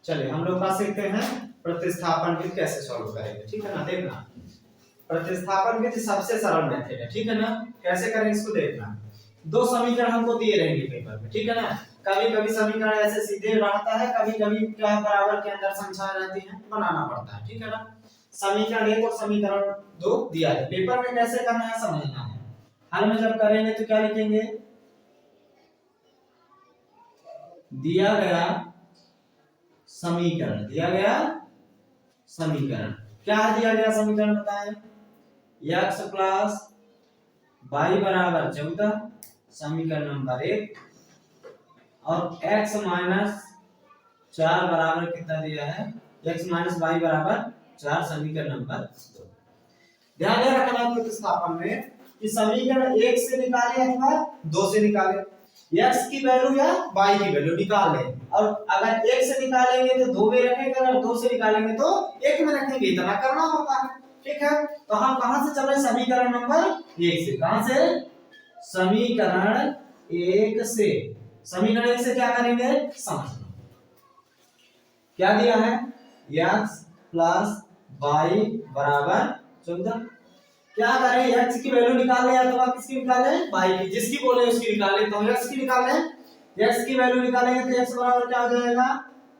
चलिए हम लोग का सीखते हैं प्रतिस्थापन विधि कैसे सॉल्व करेंगे, ठीक है ना। देखना प्रतिस्थापन विधि सबसे सरल मेथड है, ठीक है ना। कैसे करें इसको देखना। दो समीकरण हमको दिए रहेंगे पेपर में, ठीक है ना। कभी कभी समीकरण ऐसे सीधे रहता है, कभी कभी क्या बराबर के अंदर संख्याएं रहती हैं, बनाना पड़ता है, ठीक है ना। समीकरण 1 और समीकरण 2 दिया है पेपर में, कैसे करना है समझना है। हल में जब करेंगे तो क्या लिखेंगे, दिया गया समीकरण, दिया गया समीकरण क्या दिया गया समीकरण बताएं, x प्लस y बराबर 14 समीकरण नंबर 1 और x माइनस 4 बराबर कितना दिया है, x माइनस y बराबर 4 समीकरण नंबर 2। ध्यान रखना प्रतिस्थापन में कि समीकरण 1 से निकाले अथवा 2 से निकाले, x की वैल्यू या y की वैल्यू निकाल लें, और अगर 1 से निकालेंगे तो 2 में रखेंगे, अगर 2 से निकालेंगे तो 1 में रखेंगे, इतना करना होता है, ठीक है। तो हम कहां से चल रहे, समीकरण नंबर 1 से। कहां से, समीकरण 1 से। समीकरण 1 से क्या करेंगे समझना। क्या दिया है, x प्लस y बराबर 14। क्या करें, x की वैल्यू निकाल लें अथवा किसकी निकालें, y की, जिसकी बोले उसकी निकाल लें। तो x की निकालें, x की वैल्यू निकालेंगे तो x बराबर क्या हो जाएगा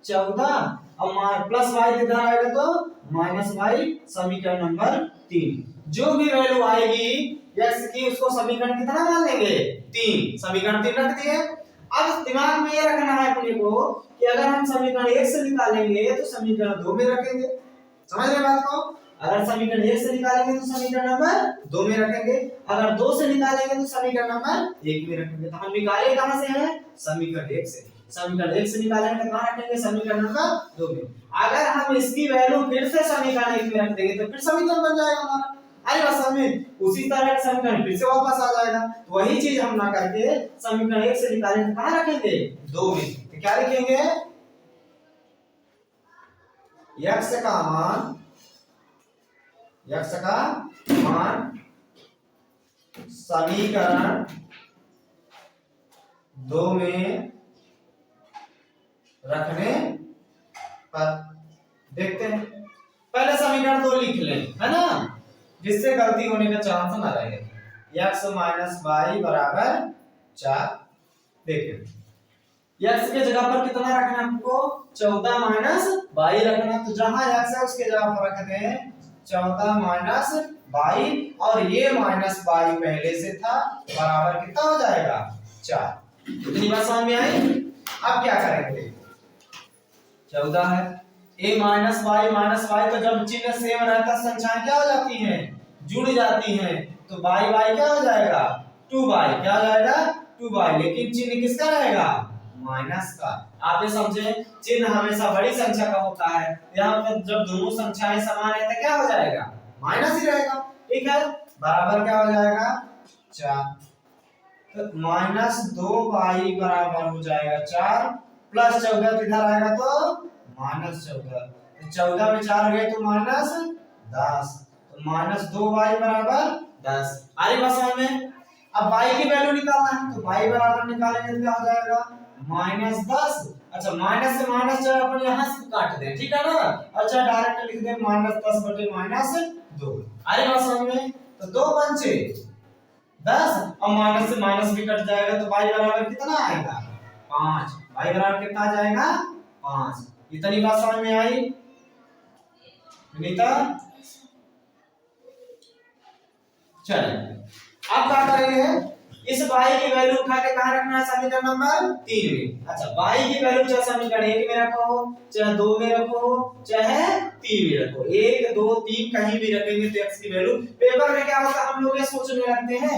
14 और प्लस y इधर आएगा तो माइनस y समीकरण नंबर 3। जो भी वैल्यू आएगी x की उसको समीकरण कितना मान लेंगे 3, समीकरण 3 रख दिए। अब दिमाग में ये रखना है अपने को कि अगर हम समीकरण 1 से निकालेंगे तो समीकरण 2 में रखेंगे, समझ रहे बात को। अगर समीकरण 1 से निकालेंगे तो समीकरण नंबर 2 में रखेंगे, अगर 2 से निकालेंगे तो समीकरण नंबर 1 में रखेंगे। तो हम निकाले कहां से हैं, समीकरण 1 से। समीकरण 1 से निकालेंगे तो कहां रखेंगे, समीकरण नंबर 2 में। अगर हम इसकी वैल्यू फिर से समीकरण 1 में रख देंगे तो फिर समीकरण बन जाएगा हमारा। अरे बस हमें उसी तरह का समीकरण फिर से वापस आ जाएगा। तो वही चीज हम ना करके समीकरण 1 से निकालेंगे तो कहां रखेंगे 2 में। तो क्या लिखेंगे, x का मान, x का मान समीकरण 2 में रखने पर। देखते हैं, पहले समीकरण 2 लिख लें, है ना, जिससे गलती होने का चांस ना रहे। x माइनस y बराबर 4। देखिए x के जगह पर कितना रखना है आपको, 14 माइनस y रखना। तो जहां x है उसके जगह पर रख दें 14 माइनस y, और ये माइनस y पहले से था, बराबर कितना हो जाएगा 4। इतनी बात समझ में आई। अब क्या करेंगे, 14 है, a माइनस y तो जब चिन्ह सेम रहता है संख्याएं क्या हो जाती हैं, जुड़ जाती हैं। तो y क्या हो जाएगा 2y, क्या हो जाएगा 2y, लेकिन चिन्ह किसका रहेगा, माइनस का। आप ये समझे, चिन्ह हमेशा बड़ी संख्या का होता है, यहाँ पर जब दोनों संख्याएं समान है तो क्या हो जाएगा, माइनस ही रहेगा, ठीक है। बराबर क्या हो जाएगा 4, तो माइनस 2y बराबर हो जाएगा 4, प्लस 14 इधर आएगा तो माइनस 14, तो 14 में 4 गए तो माइनस 10, तो माइनस 2y बराबर 10। अरे बस में अब y की वैल्यू निकालना है, तो y बराबर निकालेंगे तो क्या हो जाएगा माइनस 10। अच्छा, माइनस से माइनस जो अपन यहां से काट दें, ठीक है ना। अच्छा, डायरेक्ट लिख दें माइनस 10 बटे माइनस 2। अरे बस में तो 2 पंचे 10 और माइनस से माइनस भी कट जाएगा, तो y बराबर कितना आएगा 5। y बराबर कितना आ जाएगा 5। इतनी बात समझ में आई नीता। चलिए अब क्या करेंगे, इस y की वैल्यू उठा के कहां रखना है, समीकरण नंबर 3 में। अच्छा, y की वैल्यू चाहे समीकरण 1 में रखो, चाहे 2 में रखो, चाहे 3 में रखो, 1 2 3 कहीं भी रखेंगे तो x की वैल्यू। पेपर में क्या होता है, हम लोग ये सोचने लगते हैं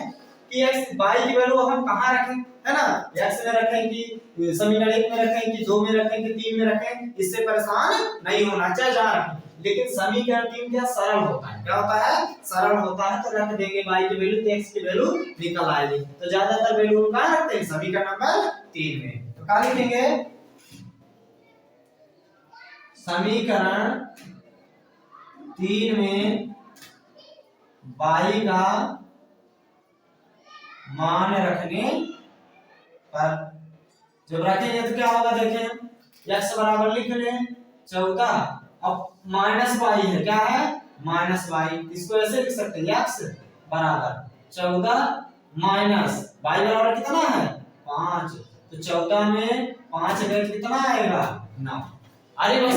कि x y की वैल्यू हम कहां रखें, है ना, x में रखें कि समीकरण 1 में रखें कि 2 में रखें कि 3 में रखें, इससे परेशान नहीं होना चाहिए जहां रखें। लेकिन समीकरण 3 क्या सरल होता है, क्या होता है सरल होता है, तो रख देंगे y की वैल्यू तो x की वैल्यू निकल आएगी। तो ज्यादातर वैल्यू हम कहां रखते हैं, समीकरण नंबर 3 में। तो क्या लिखेंगे, समीकरण 3 में y का मान रखने पर। जब रखेंगे तो क्या होगा, देखें x बराबर लिख लें 14। अब माइनस वाई है, क्या है माइनस वाई, इसको ऐसे लिख सकते हैं x बराबर 14 माइनस वाई बराबर कितना है 5। तो 14 में 5 गए कितना आएगा 9। अरे बस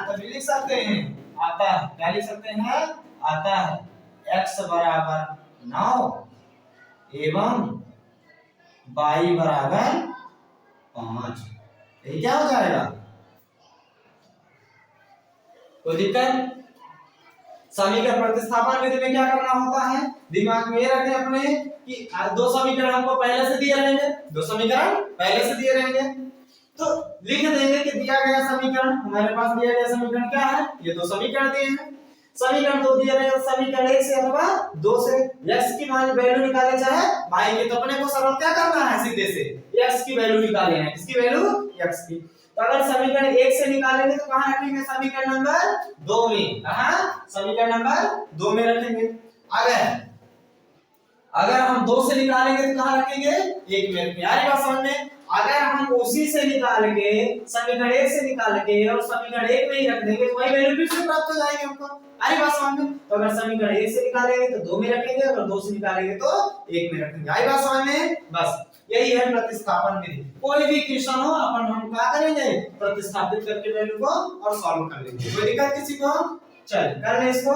तभी लिख सकते हैं आता है, क्या लिख सकते हैं आता है x बराबर 9 एवं y बराबर 5। ये क्या हो जाएगा, कोई दिक्कत। समीकरण प्रतिस्थापन विधि में क्या करना होता है, दिमाग में ये रखें अपने कि दो समीकरण हमको पहले से दिए रहेंगे, दो समीकरण पहले से दिए रहेंगे, तो लिख देंगे कि दिया गया समीकरण, हमारे पास दिया गया समीकरण क्या है, ये दो समीकरण दिए हैं। समीकरण दो दिए रहेंगे, समीकरण 1 से अथवा 2 से x की मान वैल्यू निकाले चाहे y की, तो अपने को सरल क्या करना है, सीधे से x की वैल्यू निकाले हैं, किसकी वैल्यू x की। तो अगर समीकरण 1 से निकालेंगे तो कहां रखेंगे, समीकरण नंबर 2 में, कहां समीकरण नंबर 2 में रखेंगे। अगर हम 2 से निकालेंगे तो कहां रखेंगे 1 में। यार बात समझ में, अगर हम उसी से निकाल के समीकरण 1 से निकाल के और समीकरण 1 में ही रख देंगे तो वही वैल्यू फिर से प्राप्त हो जाएगी हमको। आई बात समझ में, तो अगर समीकरण 1 से निकालेंगे तो 2 में रखेंगे, अगर 2 से निकालेंगे तो 1 में रखेंगे। आई बात समझ में, बस यही है प्रतिस्थापन विधि। कोई भी क्वेश्चन हो अपन हम क्या करेंगे, प्रतिस्थापित करके वैल्यू को और सॉल्व कर लेंगे, कोई दिक्कत किसी को। चल कर ले इसको।